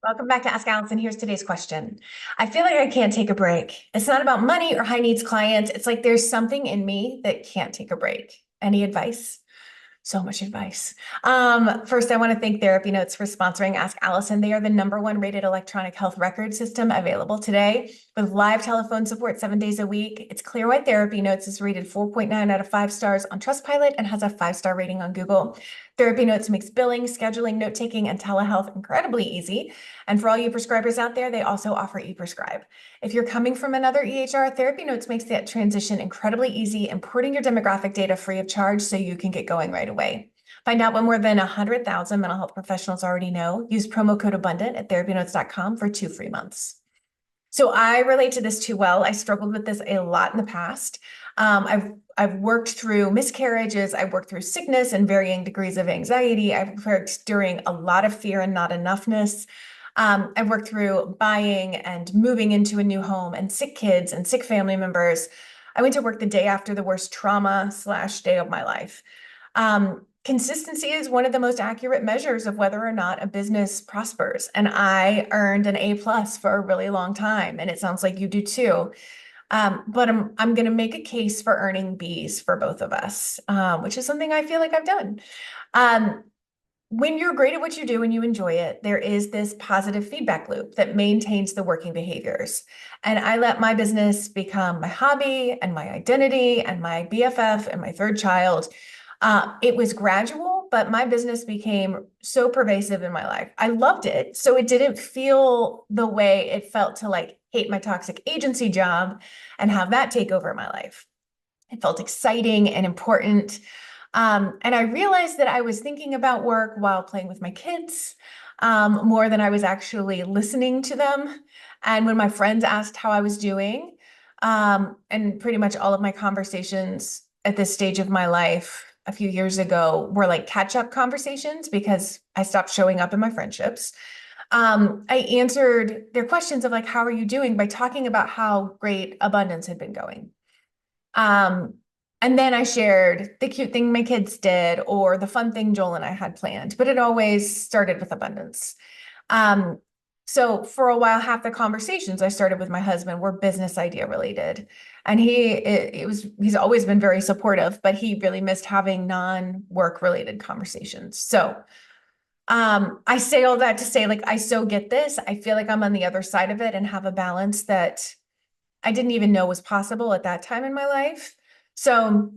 Welcome back to Ask Allison. Here's today's question. I feel like I can't take a break. It's not about money or high needs clients. It's like there's something in me that can't take a break. Any advice? So much advice. First, I want to thank Therapy Notes for sponsoring Ask Allison. They are the #1 rated electronic health record system available today with live telephone support 7 days a week. It's clear why Therapy Notes is rated 4.9 out of 5 stars on Trustpilot and has a 5-star rating on Google. Therapy Notes makes billing, scheduling, note-taking, and telehealth incredibly easy. And for all you prescribers out there, they also offer e-prescribe. If you're coming from another EHR, Therapy Notes makes that transition incredibly easy, importing your demographic data free of charge so you can get going right away. Find out what more than 100,000 mental health professionals already know. Use promo code ABUNDANT at therapynotes.com for 2 free months. So I relate to this too well. I struggled with this a lot in the past. I've worked through miscarriages. I've worked through sickness and varying degrees of anxiety. I've worked during a lot of fear and not enoughness. I've worked through buying and moving into a new home and sick kids and sick family members. I went to work the day after the worst trauma/day of my life. Consistency is one of the most accurate measures of whether or not a business prospers. And I earned an A+ for a really long time, and it sounds like you do too. But I'm going to make a case for earning B's for both of us, which is something I feel like I've done. When you're great at what you do and you enjoy it, there is this positive feedback loop that maintains the working behaviors. And I let my business become my hobby and my identity and my BFF and my third child. It was gradual, but my business became so pervasive in my life. I loved it. So it didn't feel the way it felt to like hate my toxic agency job and have that take over my life. It felt exciting and important. And I realized that I was thinking about work while playing with my kids, more than I was actually listening to them. And when my friends asked how I was doing, and pretty much all of my conversations at this stage of my life a few years ago were like catch-up conversations because I stopped showing up in my friendships. I answered their questions of like, how are you doing by talking about how great abundance had been going. Um, and then I shared the cute thing my kids did or the fun thing Joel and I had planned, but it always started with abundance. Um, so for a while, half the conversations I started with my husband were business idea related. And he's always been very supportive, but he really missed having non-work related conversations. So I say all that to say, like, I so get this. I feel like I'm on the other side of it and have a balance that I didn't even know was possible at that time in my life. So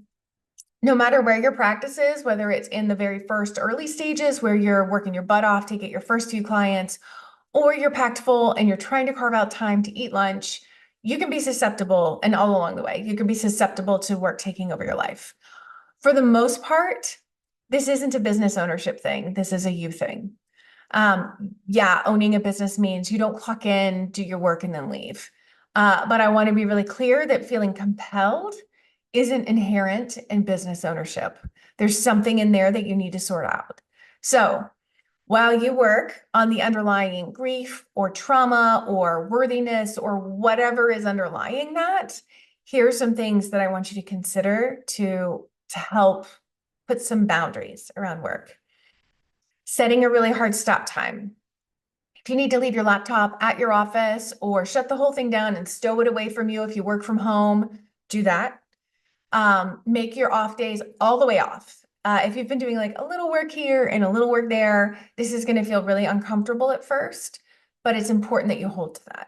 no matter where your practice is, whether it's in the very first early stages where you're working your butt off to get your first few clients, or you're packed full and you're trying to carve out time to eat lunch, you can be susceptible, and all along the way, you can be susceptible to work taking over your life. For the most part, this isn't a business ownership thing. This is a you thing. Yeah, owning a business means you don't clock in, do your work, and then leave. But I want to be really clear that feeling compelled isn't inherent in business ownership. There's something in there that you need to sort out. So while you work on the underlying grief or trauma or worthiness or whatever is underlying that, here's some things that I want you to consider to help put some boundaries around work. Setting a really hard stop time. If you need to leave your laptop at your office or shut the whole thing down and stow it away from you if you work from home, do that. Make your off days all the way off. If you've been doing like a little work here and a little work there, this is going to feel really uncomfortable at first, but it's important that you hold to that.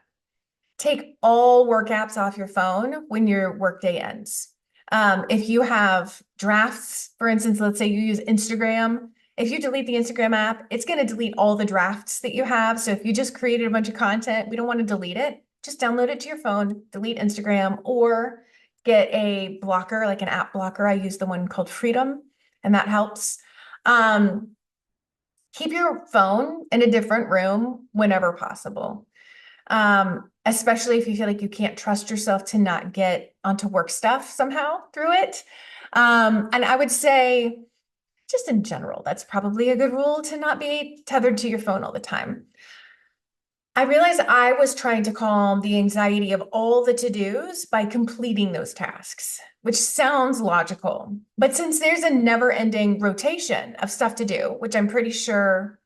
Take all work apps off your phone when your workday ends. If you have drafts, for instance, let's say you use Instagram. If you delete the Instagram app, it's going to delete all the drafts that you have. So if you just created a bunch of content, we don't want to delete it. Just download it to your phone, delete Instagram, or get a blocker, like an app blocker. I use the one called Freedom, and that helps. Keep your phone in a different room whenever possible. Especially if you feel like you can't trust yourself to not get onto work stuff somehow through it. And I would say, just in general, that's probably a good rule to not be tethered to your phone all the time. I realized I was trying to calm the anxiety of all the to-dos by completing those tasks, which sounds logical. But since there's a never-ending rotation of stuff to do, which I'm pretty sure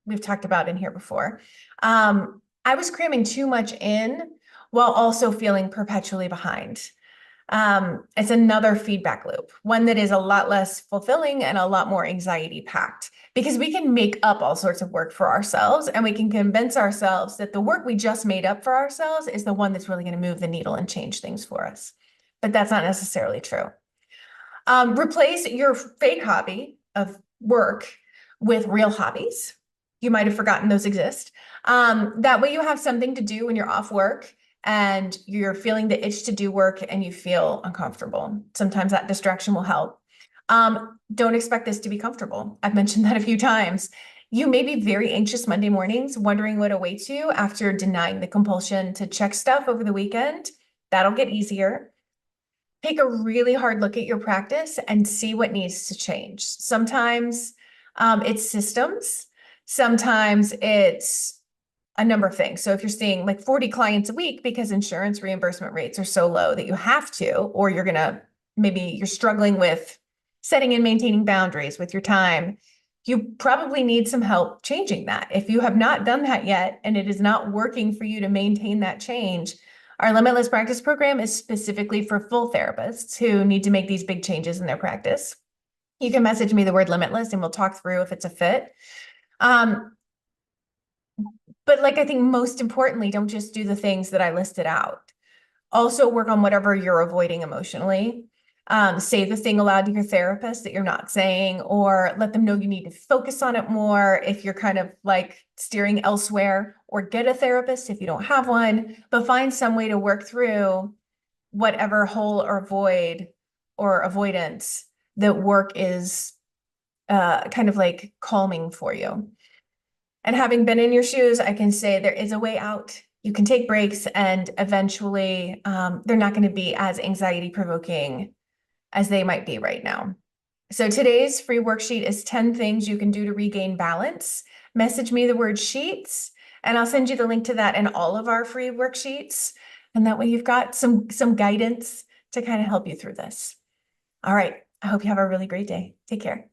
we've talked about in here before. I was cramming too much in while also feeling perpetually behind. It's another feedback loop, one that is a lot less fulfilling and a lot more anxiety packed, because we can make up all sorts of work for ourselves and we can convince ourselves that the work we just made up for ourselves is the one that's really going to move the needle and change things for us. But that's not necessarily true. Replace your fake hobby of work with real hobbies. You might have forgotten those exist. That way you have something to do when you're off work and you're feeling the itch to do work and you feel uncomfortable. Sometimes that distraction will help. Don't expect this to be comfortable. I've mentioned that a few times. You may be very anxious Monday mornings, wondering what awaits you after denying the compulsion to check stuff over the weekend. That'll get easier. Take a really hard look at your practice and see what needs to change. Sometimes it's systems. Sometimes it's a number of things. So if you're seeing like 40 clients a week because insurance reimbursement rates are so low that you have to, or maybe you're struggling with setting and maintaining boundaries with your time, you probably need some help changing that. If you have not done that yet and it is not working for you to maintain that change, our Limitless Practice program is specifically for full therapists who need to make these big changes in their practice. You can message me the word limitless and we'll talk through if it's a fit. But like, I think most importantly, don't just do the things that I listed out. Also work on whatever you're avoiding emotionally. Say the thing aloud to your therapist that you're not saying, or let them know you need to focus on it more if you're kind of like steering elsewhere, or get a therapist if you don't have one, but find some way to work through whatever hole or void or avoidance that work is kind of like calming for you. And having been in your shoes, I can say there is a way out. You can take breaks and eventually they're not going to be as anxiety provoking as they might be right now. So today's free worksheet is 10 things you can do to regain balance. Message me the word sheets and I'll send you the link to that in all of our free worksheets. And that way you've got some guidance to kind of help you through this. All right. I hope you have a really great day. Take care.